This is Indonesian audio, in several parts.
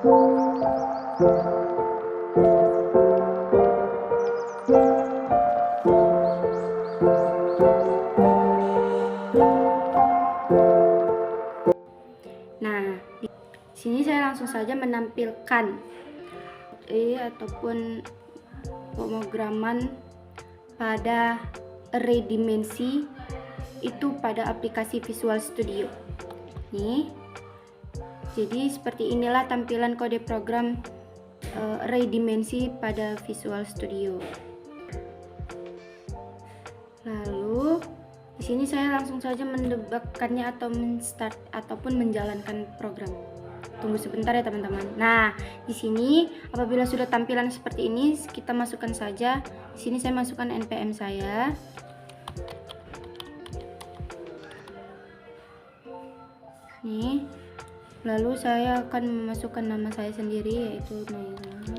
Nah, di sini saya langsung saja menampilkan ataupun pemrograman pada array dimensi itu pada aplikasi Visual Studio. Nih, jadi seperti inilah tampilan kode program array dimensi pada Visual Studio. Lalu di sini saya langsung saja mendebugkannya atau menstart ataupun menjalankan program. Tunggu sebentar ya teman-teman. Nah, di sini apabila sudah tampilan seperti ini, kita masukkan saja. Di sini saya masukkan npm saya. Nih. Lalu saya akan memasukkan nama saya sendiri, yaitu Naila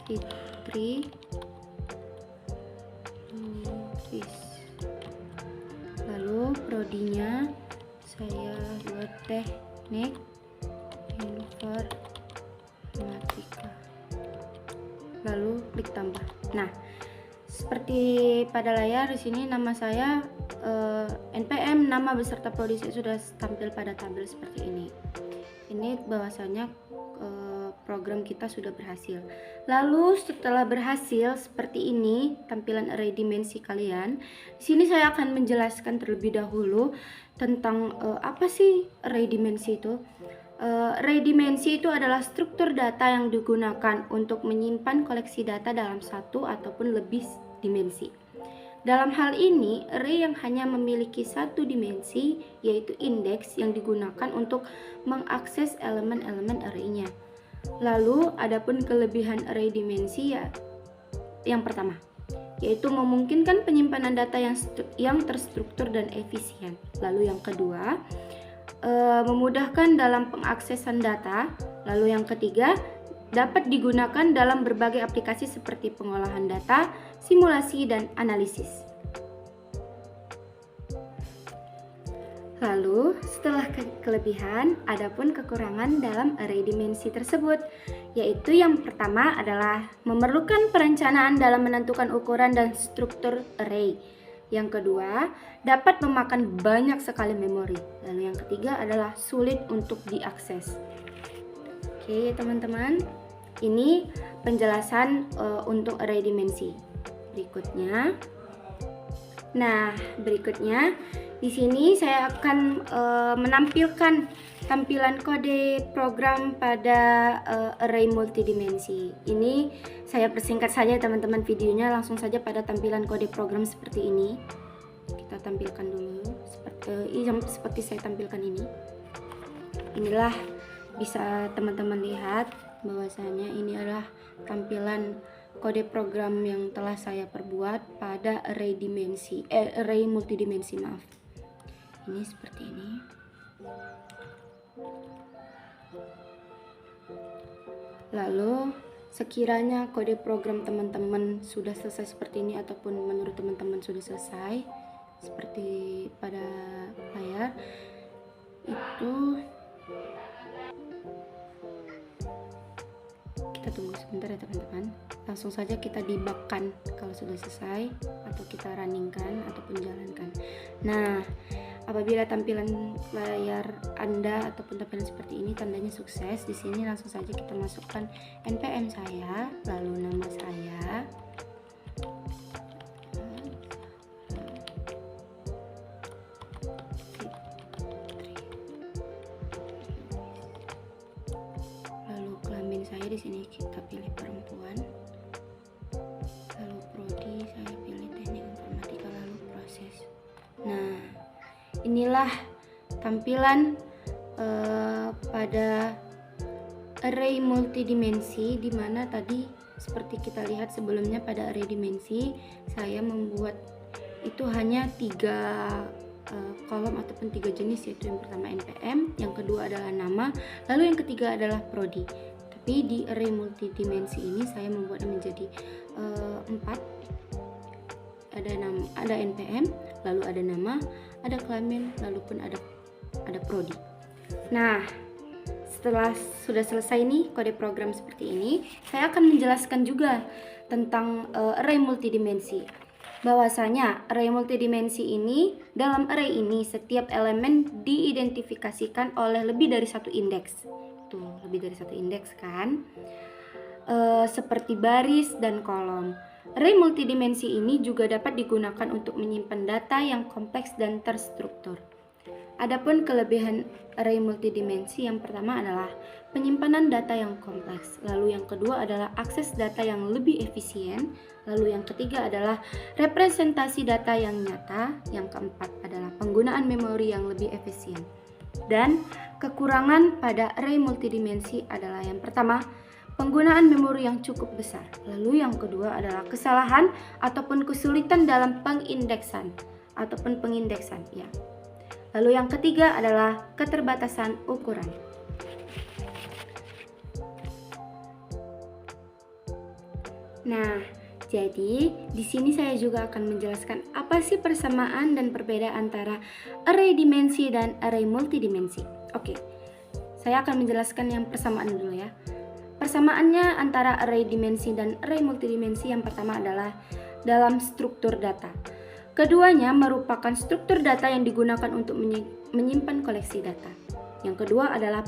Fitri Lubis. Lalu prodinya saya buat teknik informatika. Lalu klik tambah. Nah, seperti pada layar di sini nama saya npm nama beserta prodi saya sudah tampil pada tabel seperti ini. Ini bahwasanya program kita sudah berhasil. Lalu setelah berhasil seperti ini tampilan array dimensi kalian, di sini saya akan menjelaskan terlebih dahulu tentang apa sih array dimensi itu. Array dimensi itu adalah struktur data yang digunakan untuk menyimpan koleksi data dalam satu ataupun lebih dimensi. Dalam hal ini, array yang hanya memiliki satu dimensi, yaitu indeks yang digunakan untuk mengakses elemen-elemen arraynya. Lalu, adapun kelebihan array dimensi yang pertama, yaitu memungkinkan penyimpanan data yang terstruktur dan efisien. Lalu yang kedua, memudahkan dalam pengaksesan data. Lalu yang ketiga, dapat digunakan dalam berbagai aplikasi seperti pengolahan data, simulasi, dan analisis. Lalu, setelah kelebihan, adapun kekurangan dalam array dimensi tersebut, yaitu yang pertama adalah memerlukan perencanaan dalam menentukan ukuran dan struktur array. Yang kedua, dapat memakan banyak sekali memori. Lalu yang ketiga adalah sulit untuk diakses. Oke teman-teman, ini penjelasan untuk array dimensi. Berikutnya, di sini saya akan menampilkan tampilan kode program pada array multidimensi. Ini saya persingkat saja teman-teman videonya, langsung saja pada tampilan kode program seperti ini. Kita tampilkan dulu seperti saya tampilkan ini. Inilah bisa teman-teman lihat bahwasanya ini adalah tampilan kode program yang telah saya perbuat pada array multidimensi, maaf. Ini seperti ini. Lalu sekiranya kode program teman-teman sudah selesai seperti ini ataupun menurut teman-teman sudah selesai seperti pada layar itu, kita tunggu sebentar ya teman-teman. Langsung saja kita debugkan kalau sudah selesai, atau kita runningkan ataupun jalankan. Nah, apabila tampilan layar Anda ataupun tampilan seperti ini tandanya sukses, di sini langsung saja kita masukkan npm saya, lalu nama saya. Lalu kelamin saya di sini kita pilih perempuan. Lalu prodi saya pilih teknik informatika, lalu proses. Nah, inilah tampilan pada array multidimensi, di mana tadi seperti kita lihat sebelumnya pada array dimensi saya membuat itu hanya 3 kolom ataupun 3 jenis, yaitu yang pertama npm, yang kedua adalah nama, lalu yang ketiga adalah prodi. Tapi di array multidimensi ini saya membuatnya menjadi 4. Ada npm, lalu ada nama, ada kelamin, lalu pun ada prodi. Nah, setelah sudah selesai nih kode program seperti ini, saya akan menjelaskan juga tentang array multidimensi. Bahwasanya array multidimensi ini, dalam array ini setiap elemen diidentifikasikan oleh lebih dari satu indeks. Tuh, lebih dari satu indeks kan? Seperti baris dan kolom. Array multidimensi ini juga dapat digunakan untuk menyimpan data yang kompleks dan terstruktur. Adapun kelebihan array multidimensi yang pertama adalah penyimpanan data yang kompleks, lalu yang kedua adalah akses data yang lebih efisien, lalu yang ketiga adalah representasi data yang nyata, yang keempat adalah penggunaan memori yang lebih efisien. Dan kekurangan pada array multidimensi adalah yang pertama, penggunaan memori yang cukup besar, lalu yang kedua adalah kesalahan ataupun kesulitan dalam pengindeksan ataupun pengindeksan ya. Lalu yang ketiga adalah keterbatasan ukuran. Nah, jadi di sini saya juga akan menjelaskan apa sih persamaan dan perbedaan antara array dimensi dan array multidimensi. Oke, saya akan menjelaskan yang persamaan dulu ya. Persamaannya antara array dimensi dan array multidimensi yang pertama adalah dalam struktur data. Keduanya merupakan struktur data yang digunakan untuk menyimpan koleksi data. Yang kedua adalah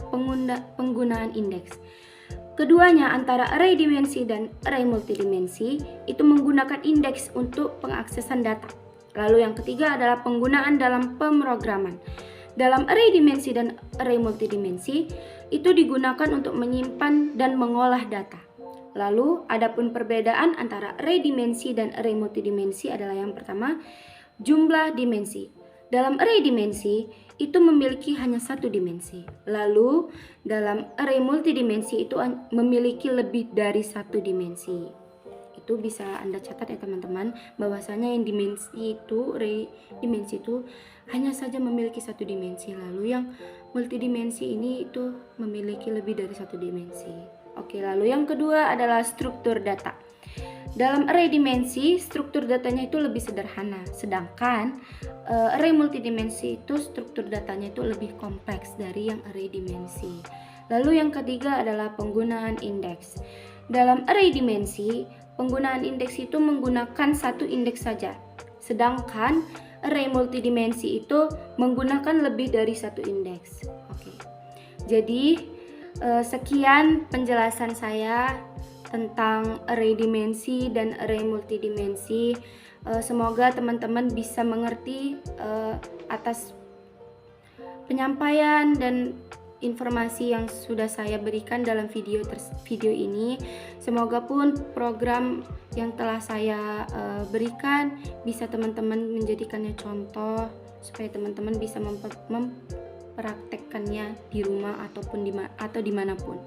penggunaan indeks. Keduanya antara array dimensi dan array multidimensi itu menggunakan indeks untuk pengaksesan data. Lalu yang ketiga adalah penggunaan dalam pemrograman. Dalam array dimensi dan array multidimensi itu digunakan untuk menyimpan dan mengolah data. Lalu, adapun perbedaan antara array dimensi dan array multidimensi adalah yang pertama, jumlah dimensi. Dalam array dimensi, itu memiliki hanya satu dimensi. Lalu, dalam array multidimensi itu memiliki lebih dari satu dimensi. Itu bisa Anda catat ya teman-teman, bahwasanya yang dimensi itu, array dimensi itu hanya saja memiliki satu dimensi. Lalu yang multidimensi ini itu memiliki lebih dari satu dimensi. Oke, lalu yang kedua adalah struktur data. Dalam array dimensi, struktur datanya itu lebih sederhana, sedangkan array multidimensi itu struktur datanya itu lebih kompleks dari yang array dimensi. Lalu yang ketiga adalah penggunaan indeks. Dalam array dimensi, penggunaan indeks itu menggunakan satu indeks saja, sedangkan array multidimensi itu menggunakan lebih dari satu indeks. Oke, jadi sekian penjelasan saya tentang array dimensi dan array multidimensi. Semoga teman-teman bisa mengerti atas penyampaian dan informasi yang sudah saya berikan dalam video ini. Semoga pun program yang telah saya berikan bisa teman-teman menjadikannya contoh supaya teman-teman bisa mempraktekkannya di rumah ataupun dimanapun.